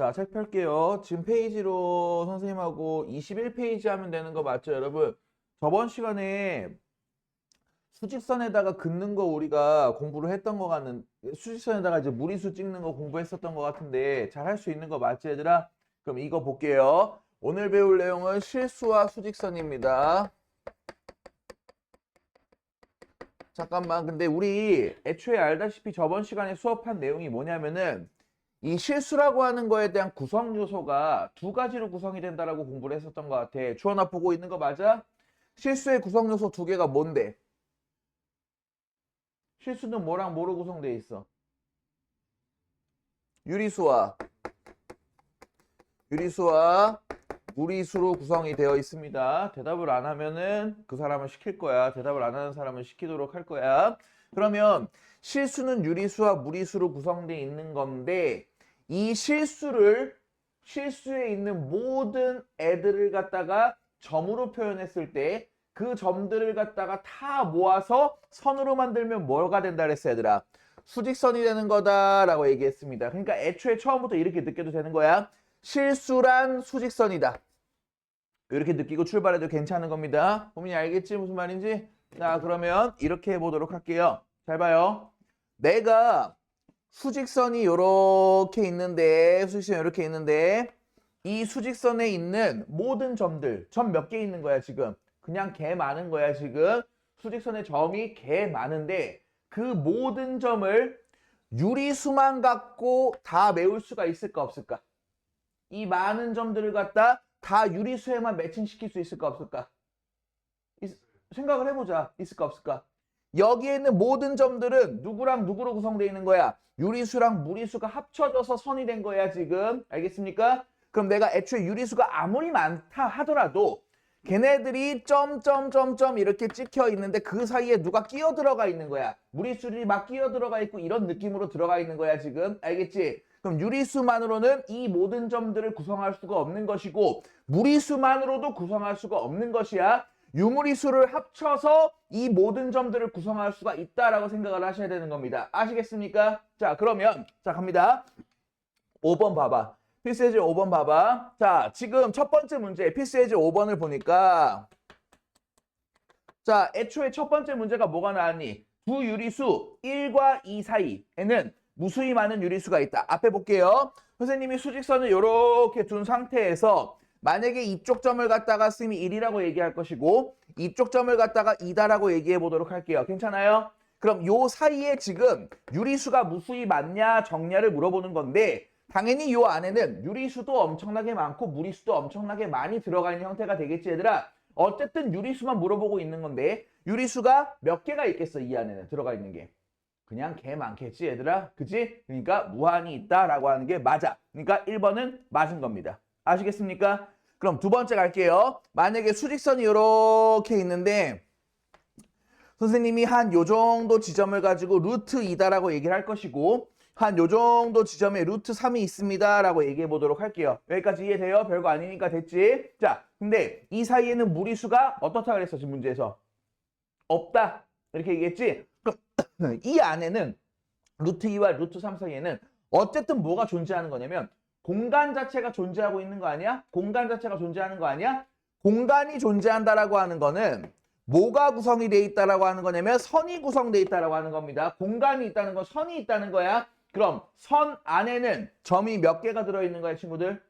자, 책 펼게요. 지금 페이지로 선생님하고 21페이지 하면 되는 거 맞죠, 여러분? 저번 시간에 수직선에다가 긋는 거 우리가 공부를 했던 거 같는, 수직선에다가 이제 무리수 찍는 거 공부했었던 거 같은데 잘 할 수 있는 거 맞지, 얘들아? 그럼 이거 볼게요. 오늘 배울 내용은 실수와 수직선입니다. 잠깐만, 근데 우리 애초에 알다시피 저번 시간에 수업한 내용이 뭐냐면은 이 실수라고 하는 거에 대한 구성 요소가 두 가지로 구성이 된다라고 공부를 했었던 것 같아. 주원아 보고 있는 거 맞아? 실수의 구성 요소 두 개가 뭔데? 실수는 뭐랑 뭐로 구성되어 있어? 유리수와 무리수로 구성이 되어 있습니다. 대답을 안 하면은 그 사람을 시킬 거야. 대답을 안 하는 사람은 시키도록 할 거야. 그러면 실수는 유리수와 무리수로 구성되어 있는 건데 이 실수에 있는 모든 애들을 갖다가 점으로 표현했을 때 그 점들을 갖다가 다 모아서 선으로 만들면 뭐가 된다 그랬어, 얘들아? 수직선이 되는 거다라고 얘기했습니다. 그러니까 애초에 처음부터 이렇게 느껴도 되는 거야. 실수란 수직선이다. 이렇게 느끼고 출발해도 괜찮은 겁니다. 보민이 알겠지? 무슨 말인지? 자, 그러면 이렇게 해보도록 할게요. 잘 봐요. 내가 수직선이 이렇게 있는데, 이 수직선에 있는 모든 점들, 점 몇 개 있는 거야, 지금? 그냥 개 많은 거야, 지금. 수직선에 점이 개 많은데, 그 모든 점을 유리수만 갖고 다 메울 수가 있을까, 없을까? 이 많은 점들을 갖다 다 유리수에만 매칭시킬 수 있을까, 없을까? 생각을 해보자. 있을까, 없을까? 여기에 있는 모든 점들은 누구랑 누구로 구성되어 있는 거야? 유리수랑 무리수가 합쳐져서 선이 된 거야, 지금. 알겠습니까? 그럼 내가 애초에 유리수가 아무리 많다 하더라도 걔네들이 점점점점 이렇게 찍혀 있는데 그 사이에 누가 끼어 들어가 있는 거야. 무리수들이 막 끼어 들어가 있고 이런 느낌으로 들어가 있는 거야, 지금. 알겠지? 그럼 유리수만으로는 이 모든 점들을 구성할 수가 없는 것이고 무리수만으로도 구성할 수가 없는 것이야. 유무리수를 합쳐서 이 모든 점들을 구성할 수가 있다라고 생각을 하셔야 되는 겁니다. 아시겠습니까? 자, 그러면 자 갑니다. 5번 봐봐. 필수 예제 5번 봐봐. 자, 지금 첫 번째 문제 필수 예제 5번을 보니까 자, 애초에 첫 번째 문제가 뭐가 나왔니? 두 유리수 1과 2 사이에는 무수히 많은 유리수가 있다. 앞에 볼게요. 선생님이 수직선을 이렇게 둔 상태에서 만약에 이쪽 점을 갖다가 쌤이 1이라고 얘기할 것이고 이쪽 점을 갖다가 2다라고 얘기해 보도록 할게요. 괜찮아요? 그럼 요 사이에 지금 유리수가 무수히 많냐 적냐를 물어보는 건데 당연히 요 안에는 유리수도 엄청나게 많고 무리수도 엄청나게 많이 들어가 있는 형태가 되겠지, 얘들아. 어쨌든 유리수만 물어보고 있는 건데 유리수가 몇 개가 있겠어, 이 안에는 들어가 있는 게. 그냥 개 많겠지, 얘들아. 그치? 그러니까 무한히 있다라고 하는 게 맞아. 그러니까 1번은 맞은 겁니다. 아시겠습니까? 그럼 두 번째 갈게요. 만약에 수직선이 이렇게 있는데 선생님이 한 요 정도 지점을 가지고 루트 2다라고 얘기를 할 것이고 한 요 정도 지점에 루트 3이 있습니다 라고 얘기해 보도록 할게요. 여기까지 이해돼요? 별거 아니니까 됐지? 자, 근데 이 사이에는 무리수가 어떻다 그랬어, 지금 문제에서? 없다. 이렇게 얘기했지? 그럼 이 안에는 루트 2와 루트 3 사이에는 어쨌든 뭐가 존재하는 거냐면 공간 자체가 존재하고 있는 거 아니야? 공간 자체가 존재하는 거 아니야? 공간이 존재한다라고 하는 거는 뭐가 구성이 돼 있다라고 하는 거냐면 선이 구성돼 있다라고 하는 겁니다. 공간이 있다는 건 선이 있다는 거야. 그럼 선 안에는 점이 몇 개가 들어있는 거야, 친구들?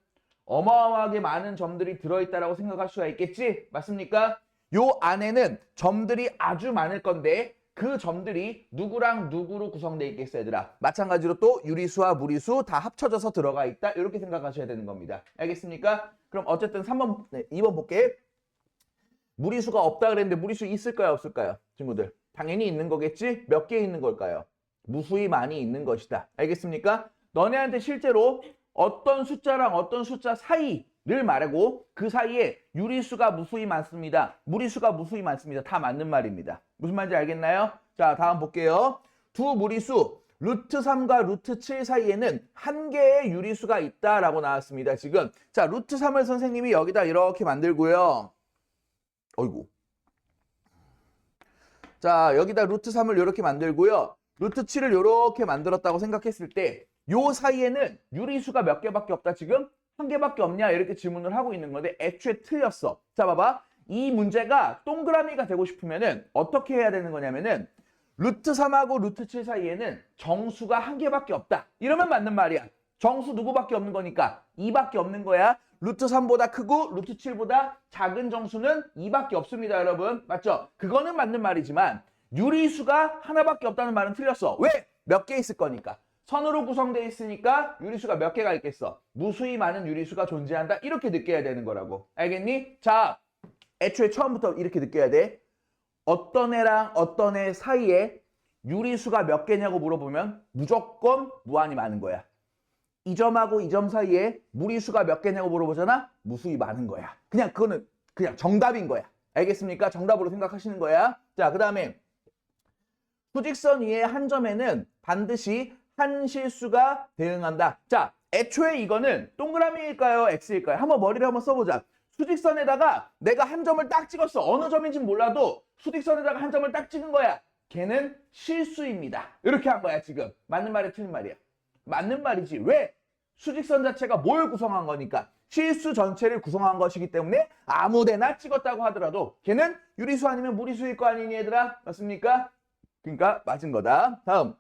어마어마하게 많은 점들이 들어있다라고 생각할 수가 있겠지? 맞습니까? 요 안에는 점들이 아주 많을 건데 그 점들이 누구랑 누구로 구성되어 있겠어, 얘들아? 마찬가지로 또 유리수와 무리수 다 합쳐져서 들어가 있다. 이렇게 생각하셔야 되는 겁니다. 알겠습니까? 그럼 어쨌든 3번, 2번 볼게. 무리수가 없다 그랬는데 무리수 있을까요, 없을까요? 친구들. 당연히 있는 거겠지? 몇 개 있는 걸까요? 무수히 많이 있는 것이다. 알겠습니까? 너네한테 실제로 어떤 숫자랑 어떤 숫자 사이를 말하고 그 사이에 유리수가 무수히 많습니다. 무리수가 무수히 많습니다. 다 맞는 말입니다. 무슨 말인지 알겠나요? 자, 다음 볼게요. 두 무리수 루트 3과 루트 7 사이에는 한 개의 유리수가 있다라고 나왔습니다. 지금 자, 루트 3을 선생님이 여기다 이렇게 만들고요. 어이구. 자, 여기다 루트 3을 이렇게 만들고요. 루트 7을 이렇게 만들었다고 생각했을 때 요 사이에는 유리수가 몇 개밖에 없다 지금? 한 개밖에 없냐? 이렇게 질문을 하고 있는 건데 애초에 틀렸어. 자, 봐봐. 이 문제가 동그라미가 되고 싶으면은 어떻게 해야 되는 거냐면은 루트 3하고 루트 7 사이에는 정수가 한 개밖에 없다. 이러면 맞는 말이야. 정수 누구밖에 없는 거니까 2밖에 없는 거야. 루트 3보다 크고 루트 7보다 작은 정수는 2밖에 없습니다, 여러분. 맞죠? 그거는 맞는 말이지만 유리수가 하나밖에 없다는 말은 틀렸어. 왜? 몇 개 있을 거니까. 선으로 구성되어 있으니까 유리수가 몇 개가 있겠어. 무수히 많은 유리수가 존재한다. 이렇게 느껴야 되는 거라고. 알겠니? 자, 애초에 처음부터 이렇게 느껴야 돼. 어떤 애랑 어떤 애 사이에 유리수가 몇 개냐고 물어보면 무조건 무한히 많은 거야. 이 점하고 이 점 사이에 무리수가 몇 개냐고 물어보잖아? 무수히 많은 거야. 그냥 그거는 그냥 정답인 거야. 알겠습니까? 정답으로 생각하시는 거야. 자, 그 다음에 수직선 위의 한 점에는 반드시 한 실수가 대응한다. 자, 애초에 이거는 동그라미일까요? X일까요? 한번 머리를 한번 써보자. 수직선에다가 내가 한 점을 딱 찍었어. 어느 점인지 몰라도 수직선에다가 한 점을 딱 찍은 거야. 걔는 실수입니다. 이렇게 한 거야, 지금. 맞는 말이야, 틀린 말이야? 맞는 말이지. 왜? 수직선 자체가 뭘 구성한 거니까. 실수 전체를 구성한 것이기 때문에 아무데나 찍었다고 하더라도 걔는 유리수 아니면 무리수일 거 아니니, 얘들아? 맞습니까? 그러니까 맞은 거다. 다음.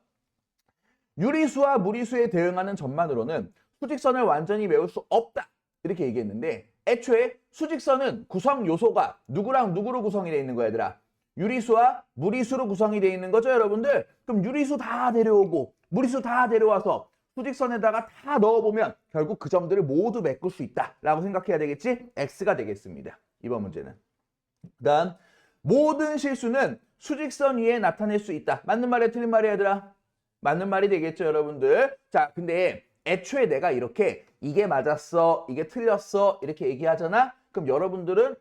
유리수와 무리수에 대응하는 점만으로는 수직선을 완전히 메울 수 없다. 이렇게 얘기했는데 애초에 수직선은 구성 요소가 누구랑 누구로 구성이 되어 있는 거야, 얘들아? 유리수와 무리수로 구성이 되어 있는 거죠, 여러분들? 그럼 유리수 다 데려오고 무리수 다 데려와서 수직선에다가 다 넣어보면 결국 그 점들을 모두 메꿀 수 있다라고 생각해야 되겠지? X가 되겠습니다. 이번 문제는. 그 다음, 모든 실수는 수직선 위에 나타낼 수 있다. 맞는 말이야, 틀린 말이야, 얘들아? 맞는 말이 되겠죠, 여러분들? 자, 근데 애초에 내가 이렇게 이게 맞았어, 이게 틀렸어 이렇게 얘기하잖아? 그럼 여러분들은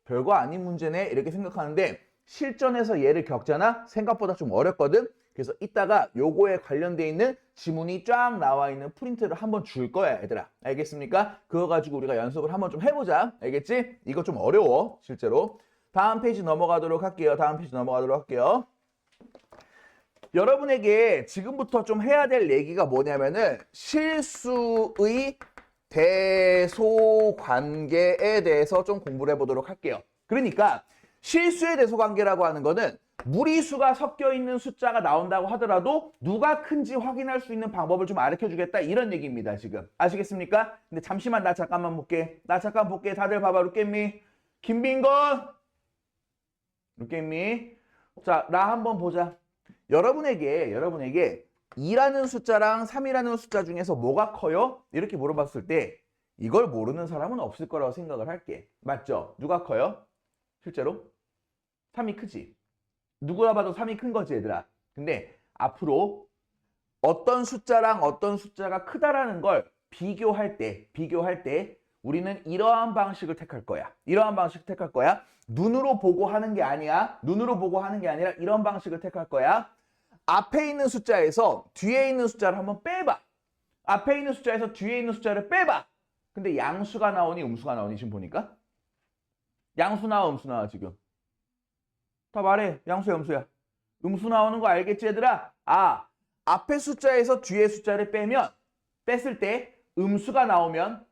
별거 아닌 문제네 이렇게 생각하는데 실전에서 얘를 겪잖아? 생각보다 좀 어렵거든? 그래서 이따가 요거에 관련돼 있는 지문이 쫙 나와 있는 프린트를 한번 줄 거야, 얘들아. 알겠습니까? 그거 가지고 우리가 연습을 한번 좀 해보자. 알겠지? 이거 좀 어려워, 실제로. 다음 페이지 넘어가도록 할게요. 다음 페이지 넘어가도록 할게요. 여러분에게 지금부터 좀 해야 될 얘기가 뭐냐면은 실수의 대소관계에 대해서 좀 공부를 해보도록 할게요. 그러니까 실수의 대소관계라고 하는 거는 무리수가 섞여 있는 숫자가 나온다고 하더라도 누가 큰지 확인할 수 있는 방법을 좀 가르쳐주겠다 이런 얘기입니다, 지금. 아시겠습니까? 근데 잠시만 나 잠깐만 볼게. 나 잠깐 볼게. 다들 봐봐. 룩겠미? 김빈건? 룩겠미? 자, 나 한번 보자. 여러분에게 2라는 숫자랑 3이라는 숫자 중에서 뭐가 커요? 이렇게 물어봤을 때 이걸 모르는 사람은 없을 거라고 생각을 할게. 맞죠? 누가 커요? 실제로? 3이 크지? 누구나 봐도 3이 큰 거지, 얘들아. 근데 앞으로 어떤 숫자랑 어떤 숫자가 크다라는 걸 비교할 때 우리는 이러한 방식을 택할 거야. 이러한 방식을 택할 거야. 눈으로 보고 하는 게 아니야. 눈으로 보고 하는 게 아니라 이런 방식을 택할 거야. 앞에 있는 숫자에서 뒤에 있는 숫자를 한번 빼봐. 앞에 있는 숫자에서 뒤에 있는 숫자를 빼봐. 근데 양수가 나오니 음수가 나오니 지금 보니까? 양수 나와 음수 나와 지금? 다 말해. 양수야 음수야? 음수 나오는 거 알겠지, 얘들아? 앞에 숫자에서 뒤에 숫자를 뺐을 때 음수가 나오면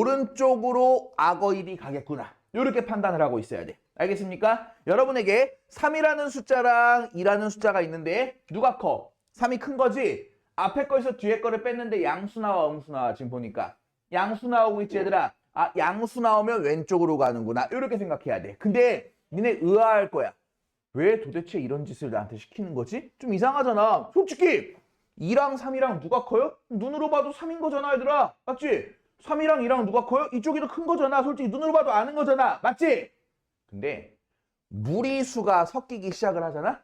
오른쪽으로 악어 1이 가겠구나. 이렇게 판단을 하고 있어야 돼. 알겠습니까? 여러분에게 3이라는 숫자랑 2라는 숫자가 있는데 누가 커? 3이 큰 거지? 앞에 거에서 뒤에 거를 뺐는데 양수 나와 음수 나와 지금 보니까. 양수 나오고 있지, 얘들아? 양수 나오면 왼쪽으로 가는구나. 이렇게 생각해야 돼. 근데 니네 의아할 거야. 왜 도대체 이런 짓을 나한테 시키는 거지? 좀 이상하잖아. 솔직히 2랑 3이랑 누가 커요? 눈으로 봐도 3인 거잖아, 얘들아. 맞지? 3이랑 2랑 누가 커요? 이쪽이 더 큰 거잖아. 솔직히 눈으로 봐도 아는 거잖아. 맞지? 근데 무리수가 섞이기 시작을 하잖아?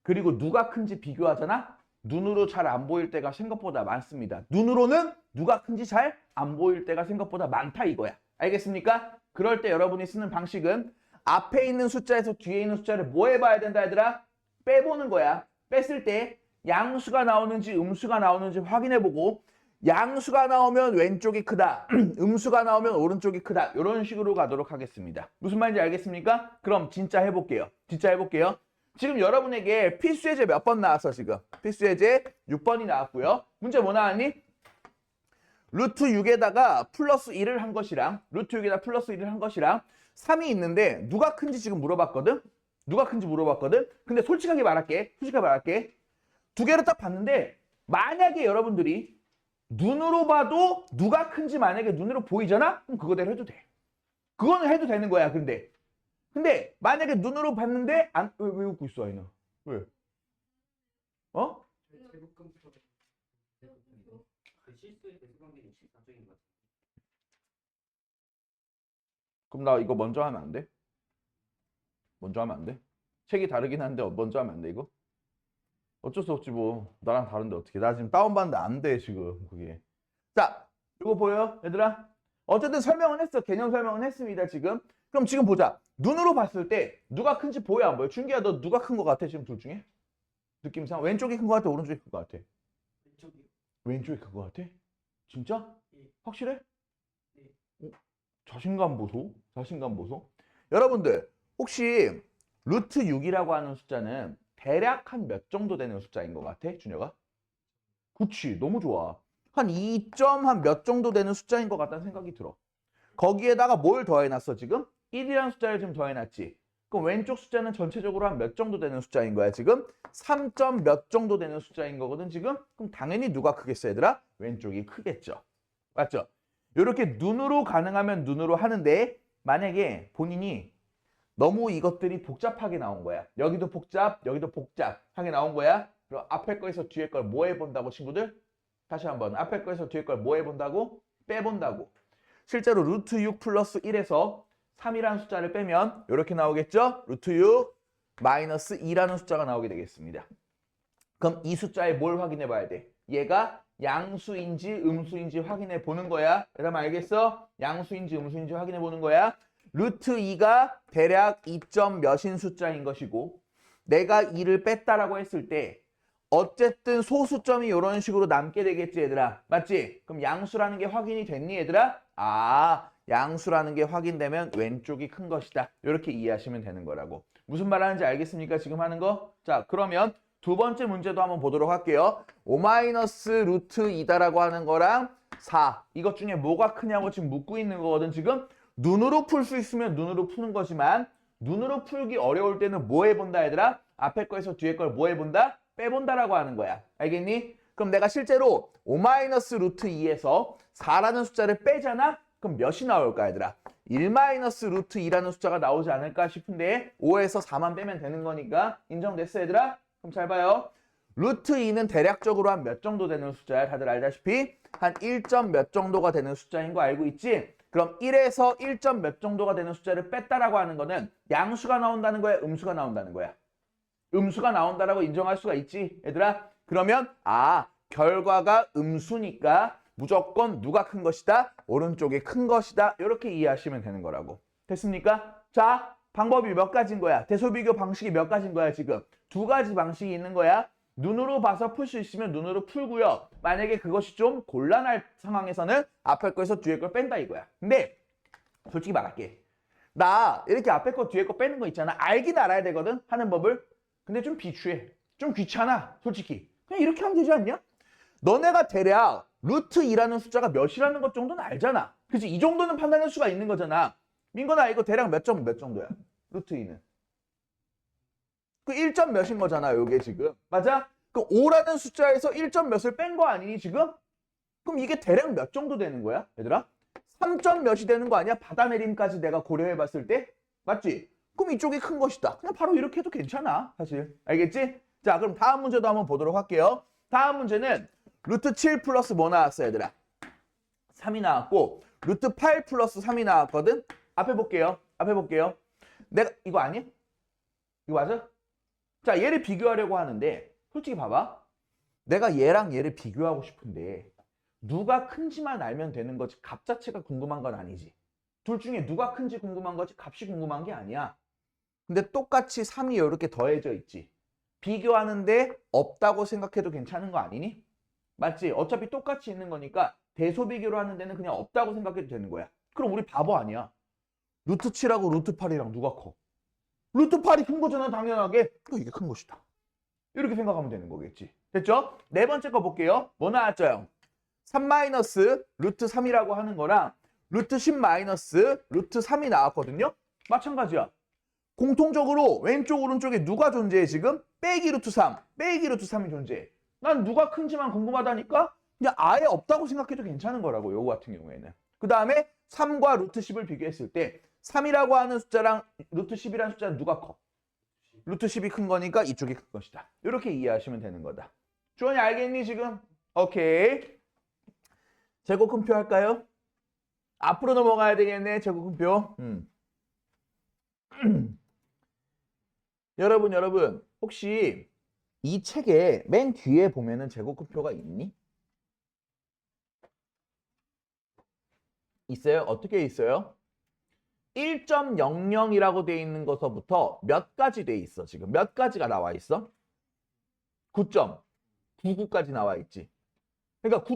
그리고 누가 큰지 비교하잖아? 눈으로 잘 안 보일 때가 생각보다 많습니다. 눈으로는 누가 큰지 잘 안 보일 때가 생각보다 많다 이거야. 알겠습니까? 그럴 때 여러분이 쓰는 방식은 앞에 있는 숫자에서 뒤에 있는 숫자를 뭐 해봐야 된다, 얘들아? 빼보는 거야. 뺐을 때 양수가 나오는지 음수가 나오는지 확인해보고 양수가 나오면 왼쪽이 크다. 음수가 나오면 오른쪽이 크다. 이런 식으로 가도록 하겠습니다. 무슨 말인지 알겠습니까? 그럼 진짜 해볼게요. 지금 여러분에게 필수예제 몇 번 나왔어 지금? 필수예제 6번이 나왔고요. 문제 뭐 나왔니? 루트 6에다가 플러스 1을 한 것이랑 루트 6에다 플러스 1을 한 것이랑 3이 있는데 누가 큰지 지금 물어봤거든? 누가 큰지 물어봤거든? 근데 솔직하게 말할게. 두 개를 딱 봤는데 만약에 여러분들이 눈으로 봐도 누가 큰지 만약에 눈으로 보이잖아? 그럼 그거대로 해도 돼. 그거는 해도 되는 거야. 근데 만약에 눈으로 봤는데 왜 웃고 있어 아이나? 왜? 어? 그럼 나 이거 먼저 하면 안 돼? 먼저 하면 안 돼? 책이 다르긴 한데 먼저 하면 안 돼 이거? 어쩔 수 없지 뭐. 나랑 다른데 어떻게. 나 지금 다운받는데 안 돼 지금 그게. 자, 이거 보여 얘들아? 어쨌든 설명은 했어. 개념 설명은 했습니다 지금. 그럼 지금 보자. 눈으로 봤을 때 누가 큰지 보여 안 보여? 준기야 너 누가 큰 거 같아 지금 둘 중에? 느낌상 왼쪽이 큰 거 같아 오른쪽이 큰 거 같아? 왼쪽이 큰 거 같아? 진짜? 확실해? 자신감 보소. 자신감 보소. 여러분들 혹시 루트 6이라고 하는 숫자는 대략 한 몇 정도 되는 숫자인 것 같아? 준혁아? 그치. 너무 좋아. 한 2점 한 몇 정도 되는 숫자인 것 같다는 생각이 들어. 거기에다가 뭘 더해놨어 지금? 1이라는 숫자를 지금 더해놨지. 그럼 왼쪽 숫자는 전체적으로 한 몇 정도 되는 숫자인 거야 지금? 3점 몇 정도 되는 숫자인 거거든 지금? 그럼 당연히 누가 크겠어 얘들아? 왼쪽이 크겠죠. 맞죠? 이렇게 눈으로 가능하면 눈으로 하는데 만약에 본인이 너무 이것들이 복잡하게 나온 거야. 여기도 복잡하게 나온 거야. 그럼 앞에 거에서 뒤에 걸 뭐 해본다고 친구들? 다시 한번 앞에 거에서 뒤에 걸 뭐 해본다고? 빼본다고. 실제로 루트 6 플러스 1에서 3이라는 숫자를 빼면 이렇게 나오겠죠? 루트 6 마이너스 2라는 숫자가 나오게 되겠습니다. 그럼 이 숫자에 뭘 확인해 봐야 돼? 얘가 양수인지 음수인지 확인해 보는 거야. 여러분 알겠어? 양수인지 음수인지 확인해 보는 거야. 루트 2가 대략 2점 몇인 숫자인 것이고 내가 2를 뺐다라고 했을 때 어쨌든 소수점이 이런 식으로 남게 되겠지 얘들아. 맞지? 그럼 양수라는 게 확인이 됐니 얘들아? 아, 양수라는 게 확인되면 왼쪽이 큰 것이다. 이렇게 이해하시면 되는 거라고. 무슨 말 하는지 알겠습니까? 지금 하는 거? 자, 그러면 두 번째 문제도 한번 보도록 할게요. 5 마이너스 루트 2다라고 하는 거랑 4. 이것 중에 뭐가 크냐고 지금 묻고 있는 거거든 지금. 눈으로 풀 수 있으면 눈으로 푸는 거지만 눈으로 풀기 어려울 때는 뭐 해본다 얘들아? 앞에 거에서 뒤에 걸 뭐 해본다? 빼본다라고 하는 거야. 알겠니? 그럼 내가 실제로 5 마이너스 루트 2에서 4라는 숫자를 빼잖아? 그럼 몇이 나올까 얘들아? 1 마이너스 루트 2라는 숫자가 나오지 않을까 싶은데 5에서 4만 빼면 되는 거니까 인정됐어 얘들아? 그럼 잘 봐요. 루트 2는 대략적으로 한 몇 정도 되는 숫자야? 다들 알다시피 한 1점 몇 정도가 되는 숫자인 거 알고 있지? 그럼 1에서 1점 몇 정도가 되는 숫자를 뺐다라고 하는 거는 양수가 나온다는 거야? 음수가 나온다는 거야? 음수가 나온다라고 인정할 수가 있지 얘들아? 그러면 결과가 음수니까 무조건 누가 큰 것이다? 오른쪽이 큰 것이다. 이렇게 이해하시면 되는 거라고. 됐습니까? 자, 방법이 몇 가지인 거야? 대소비교 방식이 몇 가지인 거야 지금? 두 가지 방식이 있는 거야. 눈으로 봐서 풀 수 있으면 눈으로 풀고요. 만약에 그것이 좀 곤란할 상황에서는 앞에 거에서 뒤에 걸 뺀다 이거야. 근데 솔직히 말할게. 나 이렇게 앞에 거 뒤에 거 빼는 거 있잖아. 알긴 알아야 되거든. 하는 법을. 근데 좀 비추해. 좀 귀찮아. 솔직히. 그냥 이렇게 하면 되지 않냐? 너네가 대략 루트 2라는 숫자가 몇이라는 것 정도는 알잖아. 그치? 이 정도는 판단할 수가 있는 거잖아. 민건아 이거 대략 몇 정도야? 루트 2는. 그 1점 몇인 거잖아, 요게 지금. 맞아? 그 5라는 숫자에서 1점 몇을 뺀 거 아니니, 지금? 그럼 이게 대략 몇 정도 되는 거야, 얘들아? 3점 몇이 되는 거 아니야? 받아내림까지 내가 고려해 봤을 때? 맞지? 그럼 이쪽이 큰 것이다. 그냥 바로 이렇게 해도 괜찮아, 사실. 알겠지? 자, 그럼 다음 문제도 한번 보도록 할게요. 다음 문제는 루트 7 플러스 뭐 나왔어, 얘들아? 3이 나왔고, 루트 8 플러스 3이 나왔거든? 앞에 볼게요. 내가, 이거 아니야? 이거 맞아? 자, 얘를 비교하려고 하는데 솔직히 봐봐. 내가 얘랑 얘를 비교하고 싶은데 누가 큰지만 알면 되는 거지 값 자체가 궁금한 건 아니지. 둘 중에 누가 큰지 궁금한 거지 값이 궁금한 게 아니야. 근데 똑같이 3이 이렇게 더해져 있지. 비교하는데 없다고 생각해도 괜찮은 거 아니니? 맞지? 어차피 똑같이 있는 거니까 대소비교로 하는 데는 그냥 없다고 생각해도 되는 거야. 그럼 우리 바보 아니야. 루트 7하고 루트 8이랑 누가 커? 루트 8이 큰 거잖아, 당연하게. 이게 큰 것이다. 이렇게 생각하면 되는 거겠지. 됐죠? 네 번째 거 볼게요. 뭐 나왔죠? 3 마이너스 루트 3이라고 하는 거랑 루트 10 마이너스 루트 3이 나왔거든요. 마찬가지야. 공통적으로 왼쪽 오른쪽에 누가 존재해 지금? 빼기 루트 3, 빼기 루트 3이 존재해. 난 누가 큰지만 궁금하다니까 그냥 아예 없다고 생각해도 괜찮은 거라고, 요거 같은 경우에는. 그 다음에 3과 루트 10을 비교했을 때 3이라고 하는 숫자랑 루트 10이라는 숫자는 누가 커? 루트 10이 큰 거니까 이쪽이 큰 것이다. 이렇게 이해하시면 되는 거다. 주원이 알겠니 지금? 오케이. 제곱근표 할까요? 앞으로 넘어가야 되겠네, 제곱근표. 여러분 혹시 이 책에 맨 뒤에 보면은 제곱근표가 있니? 있어요? 어떻게 있어요? 1.00이라고 돼 있는 것서부터 몇 가지 돼 있어? 지금 몇 가지가 나와 있어? 9.99까지 나와 있지. 그러니까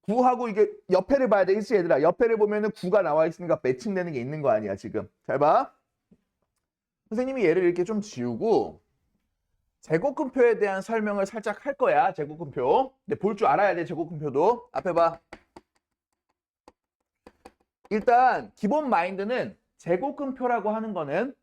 9.9하고 이게 옆에를 봐야 되겠지, 얘들아. 옆에를 보면은 9가 나와 있으니까 매칭되는 게 있는 거 아니야, 지금. 잘 봐. 선생님이 얘를 이렇게 좀 지우고 제곱근표에 대한 설명을 살짝 할 거야, 제곱근표. 근데 볼 줄 알아야 돼, 제곱근표도. 앞에 봐. 일단 기본 마인드는 제곱근표라고 하는 거는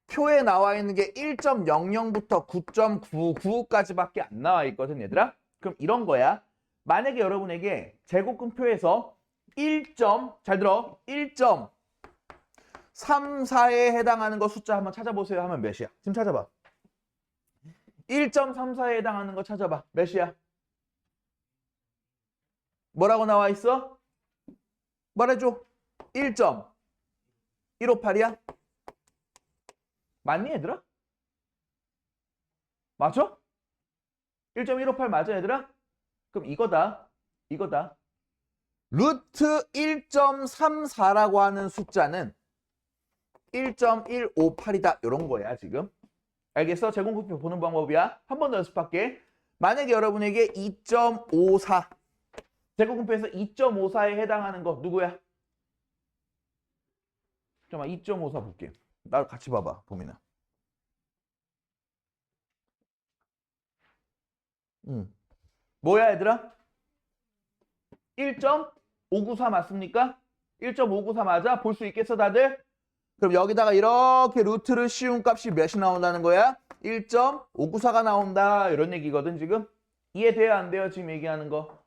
표에 나와 있는 게 1.00부터 9.99까지밖에 안 나와 있거든, 얘들아. 그럼 이런 거야. 만약에 여러분에게 제곱근표에서 1잘 들어. 1.34에 해당하는 거 숫자 한번 찾아보세요 하면 몇이야? 지금 찾아봐. 1.34에 해당하는 거 찾아봐. 몇이야? 뭐라고 나와 있어? 말해줘. 1.158이야? 맞니, 얘들아? 맞아? 1.158 맞아, 얘들아? 그럼 이거다. 루트 1.34라고 하는 숫자는 1.158이다. 이런 거야, 지금. 알겠어? 제곱근표 보는 방법이야. 한 번 더 연습할게. 만약에 여러분에게 2.54, 제곱근표에서 2.54에 해당하는 거 누구야? 잠깐만, 2.54 볼게. 나를 같이 봐봐, 보민아. 뭐야, 얘들아? 1.594 맞습니까? 1.594 맞아? 볼 수 있겠어, 다들? 그럼 여기다가 이렇게 루트를 씌운 값이 몇이 나온다는 거야? 1.594가 나온다. 이런 얘기거든, 지금. 이해돼요, 안 돼요? 지금 얘기하는 거.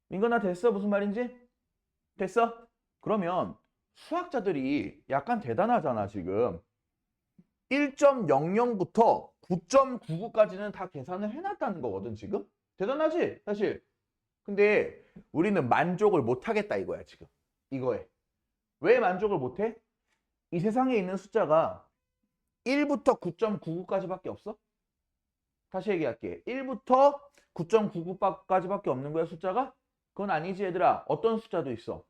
민건아, 됐어? 무슨 말인지? 됐어? 그러면 수학자들이 약간 대단하잖아, 지금. 1.00부터 9.99까지는 다 계산을 해놨다는 거거든, 지금. 대단하지, 사실. 근데 우리는 만족을 못하겠다 이거야, 지금. 이거에. 왜 만족을 못해? 이 세상에 있는 숫자가 1부터 9.99까지밖에 없어? 다시 얘기할게. 1부터 9.99까지밖에 없는 거야, 숫자가? 그건 아니지, 얘들아. 어떤 숫자도 있어.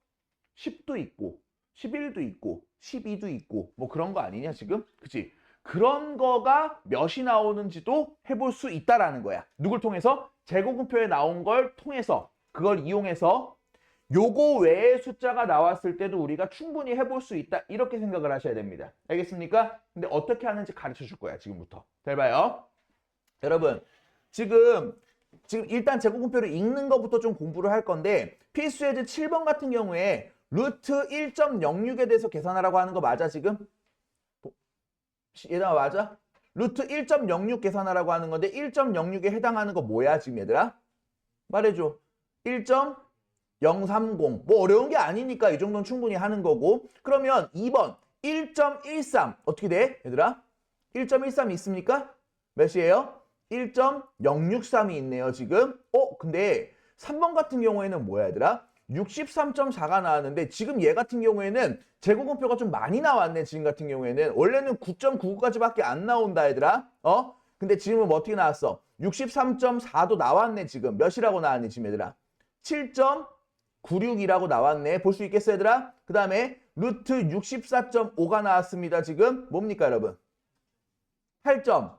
10도 있고 11도 있고 12도 있고 뭐 그런 거 아니냐, 지금? 그치? 그런 거가 몇이 나오는지도 해볼 수 있다라는 거야. 누굴 통해서? 제곱근표에 나온 걸 통해서, 그걸 이용해서 요거 외의 숫자가 나왔을 때도 우리가 충분히 해볼 수 있다, 이렇게 생각을 하셔야 됩니다. 알겠습니까? 근데 어떻게 하는지 가르쳐 줄 거야, 지금부터. 잘 봐요. 여러분, 지금 일단 제곱근표를 읽는 것부터 좀 공부를 할 건데, 필수 예제 7번 같은 경우에 루트 1.06에 대해서 계산하라고 하는 거 맞아, 지금? 얘들아, 맞아? 루트 1.06 계산하라고 하는 건데 1.06에 해당하는 거 뭐야, 지금 얘들아? 말해줘. 1.030. 뭐 어려운 게 아니니까 이 정도는 충분히 하는 거고. 그러면 2번 1.13 어떻게 돼, 얘들아? 1.13 있습니까? 몇이에요? 1.063이 있네요, 지금. 근데 3번 같은 경우에는 뭐야, 얘들아? 63.4가 나왔는데 지금 얘 같은 경우에는 제곱근표가 좀 많이 나왔네. 지금 같은 경우에는 원래는 9.99까지밖에 안 나온다, 얘들아. 근데 지금은 뭐 어떻게 나왔어? 63.4도 나왔네. 지금 몇이라고 나왔니, 지금 얘들아? 7.96이라고 나왔네. 볼 수 있겠어, 얘들아? 그 다음에 루트 64.5가 나왔습니다. 지금 뭡니까, 여러분? 8점.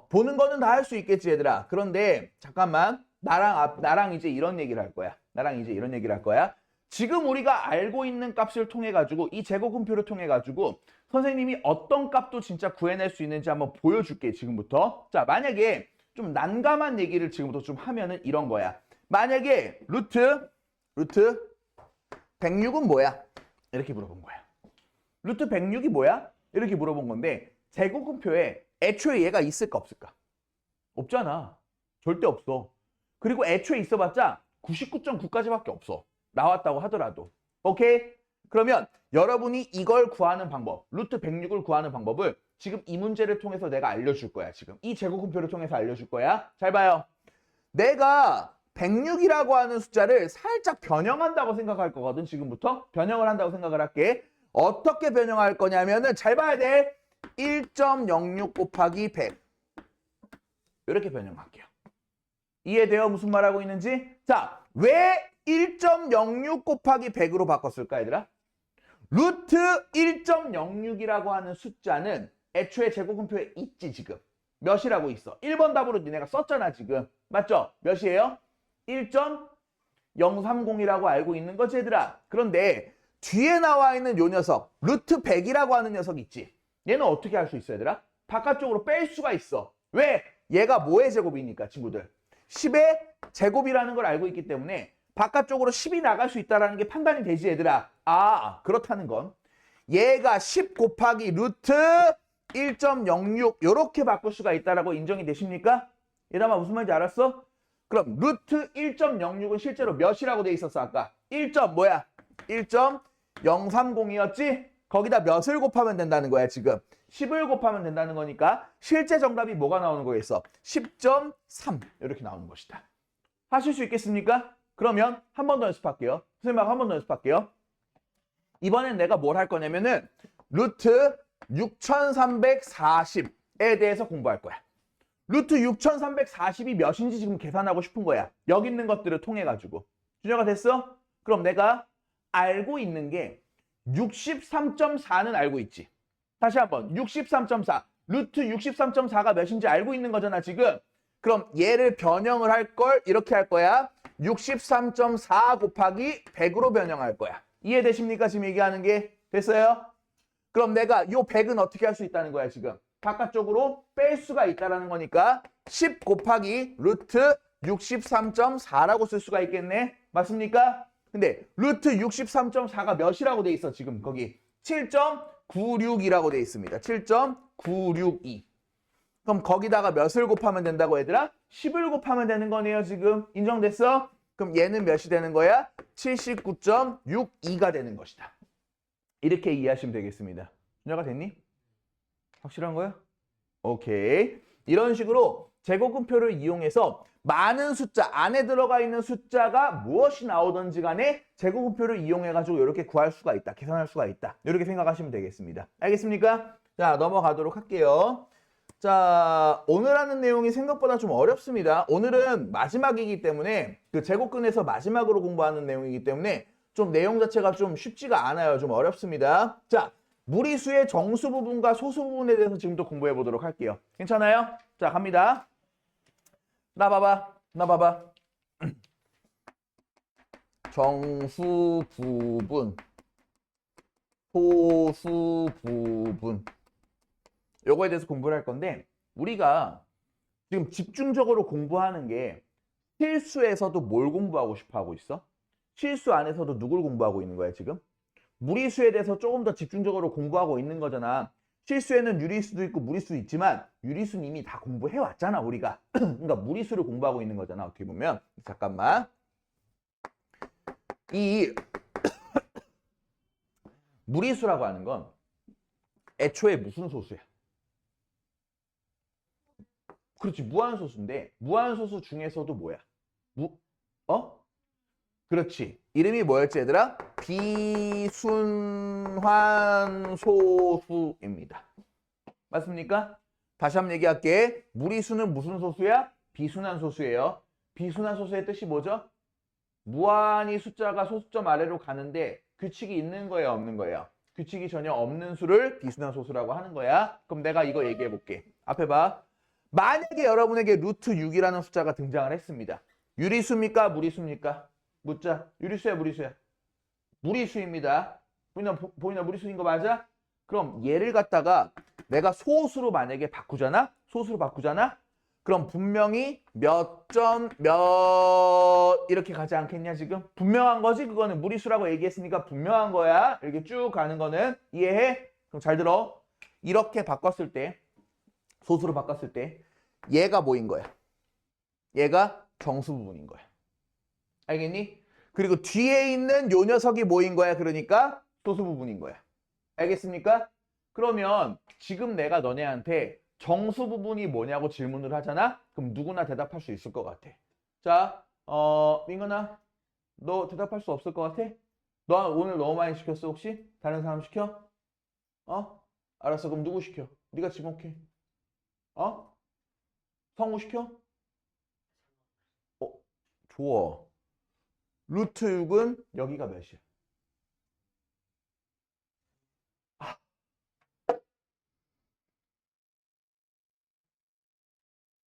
보는 거는 다 할 수 있겠지, 얘들아. 그런데 잠깐만, 나랑 이제 이런 얘기를 할 거야. 지금 우리가 알고 있는 값을 통해 가지고 이 제곱근표를 통해 가지고 선생님이 어떤 값도 진짜 구해낼 수 있는지 한번 보여줄게 지금부터. 자, 만약에 좀 난감한 얘기를 지금부터 좀 하면은 이런 거야. 만약에 루트 106은 뭐야? 이렇게 물어본 거야. 루트 106이 뭐야? 이렇게 물어본 건데 제곱근표에 애초에 얘가 있을까 없을까? 없잖아. 절대 없어. 그리고 애초에 있어봤자 99.9까지밖에 없어. 나왔다고 하더라도. 오케이? 그러면 여러분이 이걸 구하는 방법, 루트 106을 구하는 방법을 지금 이 문제를 통해서 내가 알려줄 거야. 지금 이 제곱근표를 통해서 알려줄 거야. 잘 봐요. 내가 106이라고 하는 숫자를 살짝 변형한다고 생각할 거거든. 지금부터 변형을 한다고 생각을 할게. 어떻게 변형할 거냐면은 잘 봐야 돼. 1.06 곱하기 100 이렇게 변형할게요. 이해돼요? 무슨 말하고 있는지? 자, 왜 1.06 곱하기 100으로 바꿨을까 얘들아? 루트 1.06이라고 하는 숫자는 애초에 제곱근표에 있지 지금. 몇이라고 있어? 1번 답으로 니네가 썼잖아 지금. 맞죠? 몇이에요? 1.030이라고 알고 있는 거지 얘들아. 그런데 뒤에 나와 있는 요 녀석 루트 100이라고 하는 녀석 있지. 얘는 어떻게 할 수 있어 얘들아? 바깥쪽으로 뺄 수가 있어. 왜? 얘가 뭐의 제곱이니까 친구들. 10의 제곱이라는 걸 알고 있기 때문에 바깥쪽으로 10이 나갈 수 있다는 게 판단이 되지 얘들아. 아, 그렇다는 건 얘가 10 곱하기 루트 1.06 이렇게 바꿀 수가 있다라고 인정이 되십니까? 얘들아 무슨 말인지 알았어? 그럼 루트 1.06은 실제로 몇이라고 돼 있었어 아까? 1. 뭐야? 1.030이었지? 거기다 몇을 곱하면 된다는 거야 지금. 10을 곱하면 된다는 거니까 실제 정답이 뭐가 나오는 거겠어? 10.3 이렇게 나오는 것이다. 하실 수 있겠습니까? 그러면 한 번 더 연습할게요. 선생님하고 한 번 더 연습할게요. 이번엔 내가 뭘 할 거냐면은 루트 6340에 대해서 공부할 거야. 루트 6340이 몇인지 지금 계산하고 싶은 거야. 여기 있는 것들을 통해 가지고. 준혁아 됐어? 그럼 내가 알고 있는 게 63.4는 알고 있지. 다시 한번 63.4 루트 63.4가 몇인지 알고 있는 거잖아 지금. 그럼 얘를 변형을 할 걸 이렇게 할 거야. 63.4 곱하기 100으로 변형할 거야. 이해되십니까? 지금 얘기하는 게 됐어요? 그럼 내가 요 100은 어떻게 할 수 있다는 거야 지금. 바깥쪽으로 뺄 수가 있다는 거니까 10 곱하기 루트 63.4라고 쓸 수가 있겠네. 맞습니까? 근데 루트 63.4가 몇이라고 돼 있어 지금 거기 7.96이라고 돼 있습니다. 7.962. 그럼 거기다가 몇을 곱하면 된다고 얘들아? 10을 곱하면 되는 거네요 지금. 인정됐어? 그럼 얘는 몇이 되는 거야? 79.62가 되는 것이다. 이렇게 이해하시면 되겠습니다. 준혁아 됐니? 확실한 거야? 오케이. 이런 식으로 제곱근표를 이용해서 많은 숫자, 안에 들어가 있는 숫자가 무엇이 나오든지 간에 제곱근표를 이용해가지고 이렇게 구할 수가 있다. 계산할 수가 있다. 이렇게 생각하시면 되겠습니다. 알겠습니까? 자, 넘어가도록 할게요. 자, 오늘 하는 내용이 생각보다 좀 어렵습니다. 오늘은 마지막이기 때문에 그 제곱근에서 마지막으로 공부하는 내용이기 때문에 좀 내용 자체가 좀 쉽지가 않아요. 좀 어렵습니다. 자, 무리수의 정수 부분과 소수 부분에 대해서 지금도 공부해 보도록 할게요. 괜찮아요? 자, 갑니다. 나 봐봐. 정수 부분, 소수 부분. 요거에 대해서 공부를 할 건데 우리가 지금 집중적으로 공부하는 게 실수에서도 뭘 공부하고 싶어 하고 있어? 실수 안에서도 누굴 공부하고 있는 거야 지금? 무리수에 대해서 조금 더 집중적으로 공부하고 있는 거잖아. 실수에는 유리수도 있고 무리수도 있지만 유리수는 이미 다 공부해 왔잖아 우리가. 그러니까 무리수를 공부하고 있는 거잖아 어떻게 보면. 잠깐만. 이 무리수라고 하는 건 애초에 무슨 소수야? 그렇지, 무한소수인데 무한소수 중에서도 뭐야? 그렇지. 이름이 뭐였지 얘들아? 비순환소수입니다. 맞습니까? 다시 한번 얘기할게. 무리수는 무슨 소수야? 비순환소수예요. 비순환소수의 뜻이 뭐죠? 무한히 숫자가 소수점 아래로 가는데 규칙이 있는 거예요, 없는 거예요? 규칙이 전혀 없는 수를 비순환소수라고 하는 거야. 그럼 내가 이거 얘기해 볼게. 앞에 봐. 만약에 여러분에게 루트 6이라는 숫자가 등장을 했습니다. 유리수입니까? 무리수입니까? 묻자. 유리수야, 무리수야? 무리수입니다. 보이나 무리수인 거 맞아? 그럼 얘를 갖다가 내가 소수로 만약에 바꾸잖아? 소수로 바꾸잖아? 그럼 분명히 몇 점 몇 이렇게 가지 않겠냐 지금? 분명한 거지? 그거는 무리수라고 얘기했으니까 분명한 거야. 이렇게 쭉 가는 거는 이해해? 그럼 잘 들어. 이렇게 바꿨을 때 소수로 바꿨을 때 얘가 뭐인 거야? 얘가 정수 부분인 거야. 알겠니? 그리고 뒤에 있는 요 녀석이 뭐인 거야? 그러니까 소수 부분인 거야. 알겠습니까? 그러면 지금 내가 너네한테 정수 부분이 뭐냐고 질문을 하잖아? 그럼 누구나 대답할 수 있을 것 같아. 자, 민건아, 너 대답할 수 없을 것 같아? 너 오늘 너무 많이 시켰어 혹시? 다른 사람 시켜? 알았어. 그럼 누구 시켜? 네가 지목해. 성우 시켜? 좋아. 루트 6은 여기가 몇이야?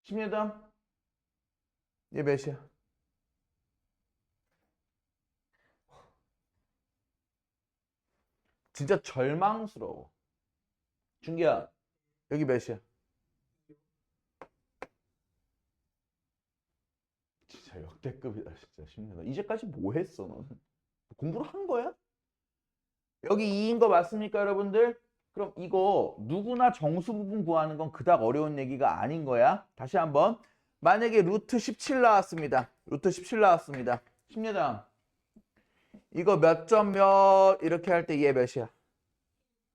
심리담? 얘 몇이야? 진짜 절망스러워. 준기야, 여기 몇이야? 진짜 역대급이다, 진짜 심리담. 이제까지 뭐 했어, 너는? 공부를 한 거야? 여기 2인 거 맞습니까, 여러분들? 그럼 이거 누구나 정수 부분 구하는 건 그닥 어려운 얘기가 아닌 거야. 다시 한번. 만약에 루트 17 나왔습니다. 루트 17 나왔습니다. 심리담. 이거 몇 점 몇 이렇게 할 때 얘 몇이야?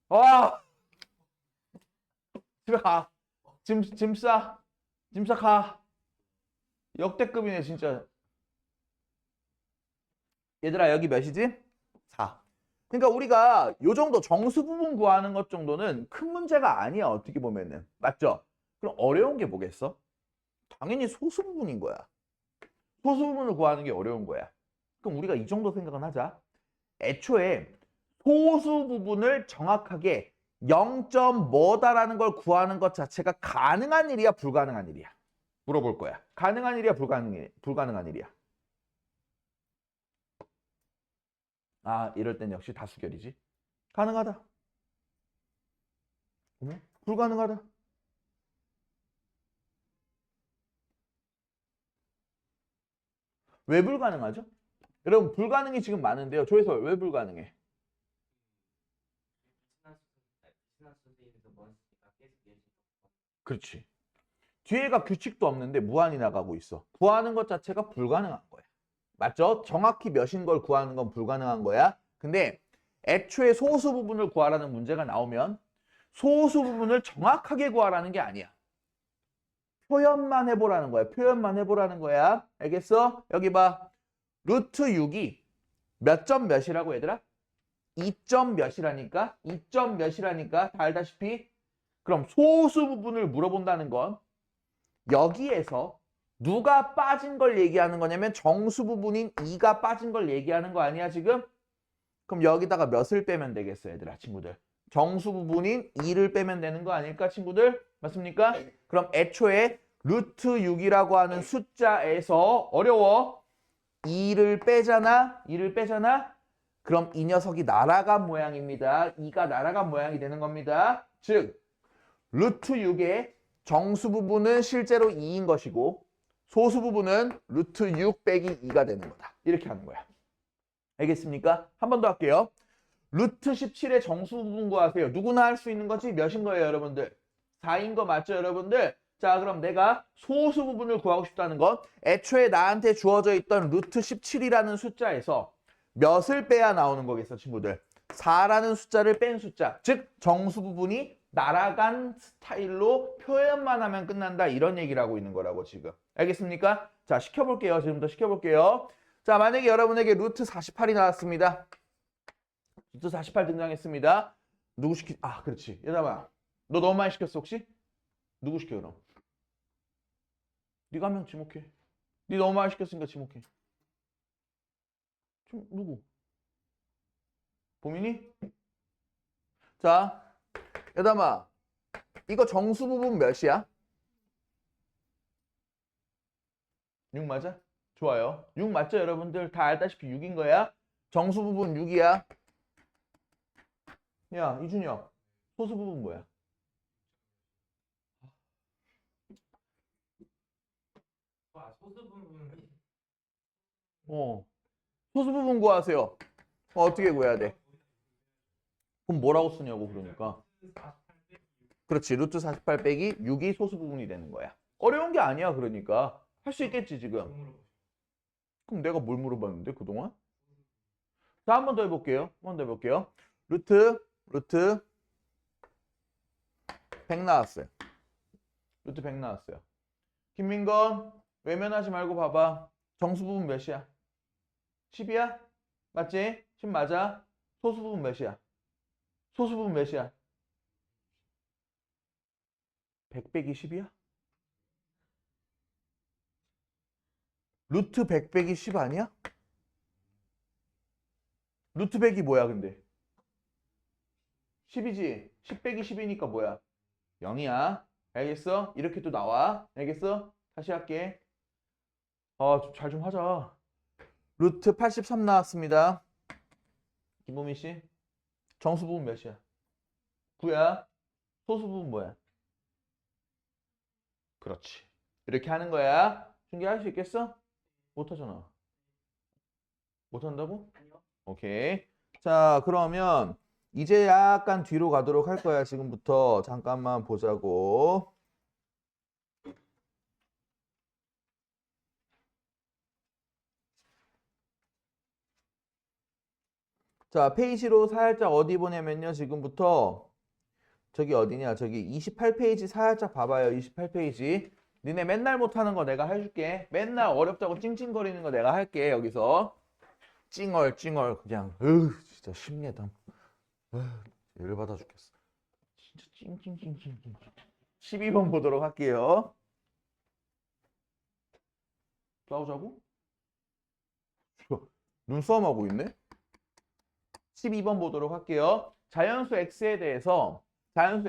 와! 집에 가. 짐 싸. 짐 싸 가. 역대급이네 진짜. 얘들아 여기 몇이지? 4. 그러니까 우리가 요 정도 정수 부분 구하는 것 정도는 큰 문제가 아니야. 어떻게 보면은. 맞죠? 그럼 어려운 게 뭐겠어? 당연히 소수 부분인 거야. 소수 부분을 구하는 게 어려운 거야. 그럼 우리가 이 정도 생각은 하자. 애초에 소수 부분을 정확하게 0점 뭐다라는 걸 구하는 것 자체가 가능한 일이야, 불가능한 일이야? 물어볼 거야. 가능한 일이야, 불가능한 일이야? 이럴 땐 역시 다수결이지. 가능하다. 불가능하다. 왜 불가능하죠? 여러분 불가능이 지금 많은데요. 조회서 왜 불가능해? 그렇지. 뒤에가 규칙도 없는데 무한히 나가고 있어. 구하는 것 자체가 불가능한 거야. 맞죠? 정확히 몇인 걸 구하는 건 불가능한 거야. 근데 애초에 소수 부분을 구하라는 문제가 나오면 소수 부분을 정확하게 구하라는 게 아니야. 표현만 해보라는 거야. 표현만 해보라는 거야. 알겠어? 여기 봐. 루트 6이 몇 점 몇이라고 얘들아? 2점 몇이라니까? 2점 몇이라니까? 다 알다시피. 그럼 소수 부분을 물어본다는 건 여기에서 누가 빠진 걸 얘기하는 거냐면 정수 부분인 2가 빠진 걸 얘기하는 거 아니야 지금? 그럼 여기다가 몇을 빼면 되겠어 얘들아 친구들? 정수 부분인 2를 빼면 되는 거 아닐까 친구들? 맞습니까? 그럼 애초에 루트 6이라고 하는 숫자에서 어려워 2를 빼잖아? 2를 빼잖아? 그럼 이 녀석이 날아간 모양입니다. 2가 날아간 모양이 되는 겁니다. 즉 루트 6의 정수 부분은 실제로 2인 것이고 소수 부분은 루트 6 빼기 2가 되는 거다. 이렇게 하는 거야. 알겠습니까? 한 번 더 할게요. 루트 17의 정수 부분 구하세요. 누구나 할 수 있는 거지? 몇인 거예요, 여러분들? 4인 거 맞죠, 여러분들? 자, 그럼 내가 소수 부분을 구하고 싶다는 건 애초에 나한테 주어져 있던 루트 17이라는 숫자에서 몇을 빼야 나오는 거겠어, 친구들? 4라는 숫자를 뺀 숫자. 즉, 정수 부분이 날아간 스타일로 표현만 하면 끝난다. 이런 얘기를 하고 있는 거라고 지금. 알겠습니까? 자, 시켜볼게요. 지금부터 시켜볼게요. 자, 만약에 여러분에게 루트 48이 나왔습니다. 루트 48 등장했습니다. 누구 그렇지. 얘들아, 너 너무 많이 시켰어, 혹시? 누구 시켜, 그럼? 네가 한 명 지목해. 네 너무 많이 시켰으니까 지목해. 누구? 보민이? 자, 여담아, 이거 정수 부분 몇이야? 6 맞아? 좋아요. 6 맞죠, 여러분들? 다 알다시피 6인 거야. 정수 부분 6이야. 야, 이준혁. 소수 부분 뭐야? 소수 부분이 소수 부분 구하세요. 어떻게 구해야 돼? 그럼 뭐라고 쓰냐고 그러니까. 그렇지. 루트 48 빼기 6이 소수 부분이 되는 거야. 어려운 게 아니야. 그러니까. 할 수 있겠지 지금. 그럼 내가 뭘 물어봤는데 그동안? 자, 한 번 더 해볼게요. 한 번 더 해볼게요. 루트 100 나왔어요. 루트 100 나왔어요. 김민건, 외면하지 말고 봐봐. 정수 부분 몇이야? 10이야? 맞지? 10 맞아? 소수 부분 몇이야? 소수 부분 몇이야? 100 빼기 10이야? 루트 100 빼기 10 아니야? 루트 100이 뭐야 근데? 10이지? 10 빼기 10이니까 뭐야? 0이야. 알겠어? 이렇게 또 나와. 알겠어? 다시 할게. 잘 좀 하자. 루트 83 나왔습니다. 김보민 씨. 정수 부분 몇이야? 9야. 소수 부분 뭐야? 그렇지. 이렇게 하는 거야. 중계할 수 있겠어? 못하잖아. 못한다고? 아니요. 오케이. 자, 그러면 이제 약간 뒤로 가도록 할 거야. 지금부터 잠깐만 보자고. 자, 페이지로 살짝 어디 보내면요. 지금부터 저기 어디냐? 저기 28페이지 살짝 봐봐요. 28페이지. 니네 맨날 못하는 거 내가 해줄게. 맨날 어렵다고 찡찡거리는 거 내가 할게. 여기서. 찡얼 그냥. 진짜 심리담. 열받아 죽겠어. 진짜 찡찡찡찡찡. 12번 보도록 할게요. 싸우자고? 눈싸움하고 있네? 12번 보도록 할게요. 자연수 x에 대해서 잘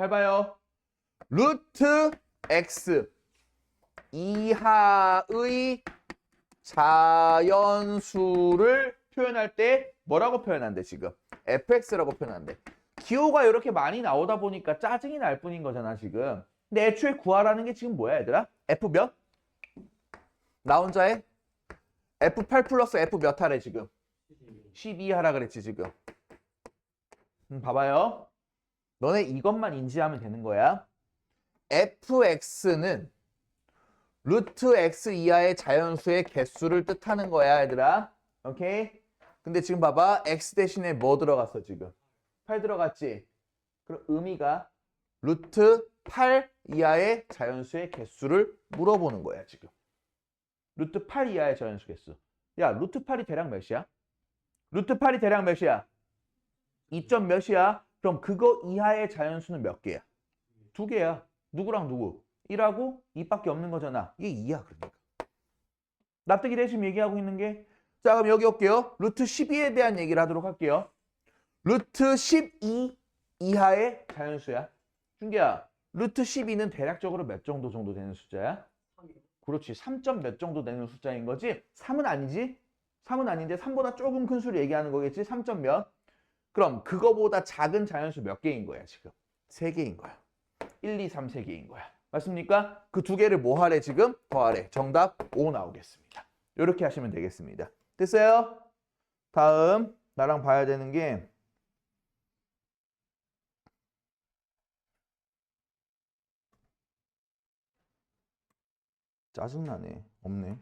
봐요. 루트 x 이하의 자연수를 표현할 때 뭐라고 표현한대 지금? fx라고 표현한대. 기호가 이렇게 많이 나오다 보니까 짜증이 날 뿐인 거잖아 지금. 근데 애초에 구하라는 게 지금 뭐야 얘들아? f 몇? 나 혼자에? f8 플러스 f 몇 하래 지금? 12 하라 그랬지 지금. 봐봐요. 너네 이것만 인지하면 되는 거야. fx는 루트 x 이하의 자연수의 개수를 뜻하는 거야 얘들아. 오케이? 근데 지금 봐봐. x 대신에 뭐 들어갔어 지금? 8 들어갔지? 그럼 의미가 루트 8 이하의 자연수의 개수를 물어보는 거야 지금. 루트 8 이하의 자연수 개수. 야, 루트 8이 대략 몇이야? 루트 8이 대략 몇이야? 2점 몇이야? 그럼 그거 이하의 자연수는 몇 개야? 2개야. 누구랑 누구? 1하고 2밖에 없는 거잖아. 이게 2야 그러니까. 납득이 돼 지금 얘기하고 있는 게? 자, 그럼 여기 올게요. 루트 12에 대한 얘기를 하도록 할게요. 루트 12 이하의 자연수야. 준기야, 루트 12는 대략적으로 몇 정도 되는 숫자야? 3이요. 그렇지. 3점 몇 정도 되는 숫자인 거지? 3은 아니지? 3은 아닌데 3보다 조금 큰 수를 얘기하는 거겠지? 3점 몇? 그럼 그거보다 작은 자연수 몇 개인 거야 지금? 3개인 거야. 1, 2, 3, 3개인 거야. 맞습니까? 그 두 개를 뭐 하래 지금? 더하래. 정답 5 나오겠습니다. 이렇게 하시면 되겠습니다. 됐어요? 다음 나랑 봐야 되는 게 짜증나네. 없네.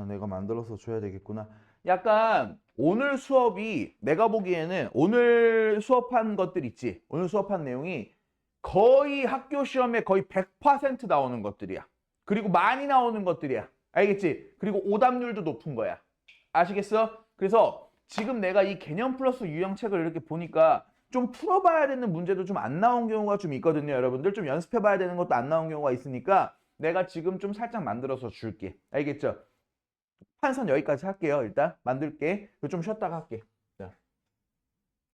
내가 만들어서 줘야 되겠구나. 약간 오늘 수업이 내가 보기에는 오늘 수업한 것들 있지. 오늘 수업한 내용이 거의 학교 시험에 거의 100% 나오는 것들이야. 그리고 많이 나오는 것들이야. 알겠지? 그리고 오답률도 높은 거야. 아시겠어? 그래서 지금 내가 이 개념 플러스 유형책을 이렇게 보니까 좀 풀어봐야 되는 문제도 좀 안 나온 경우가 좀 있거든요. 여러분들 좀 연습해봐야 되는 것도 안 나온 경우가 있으니까 내가 지금 좀 살짝 만들어서 줄게. 알겠죠? 판선 여기까지 할게요. 일단 만들게. 좀 쉬었다가 할게.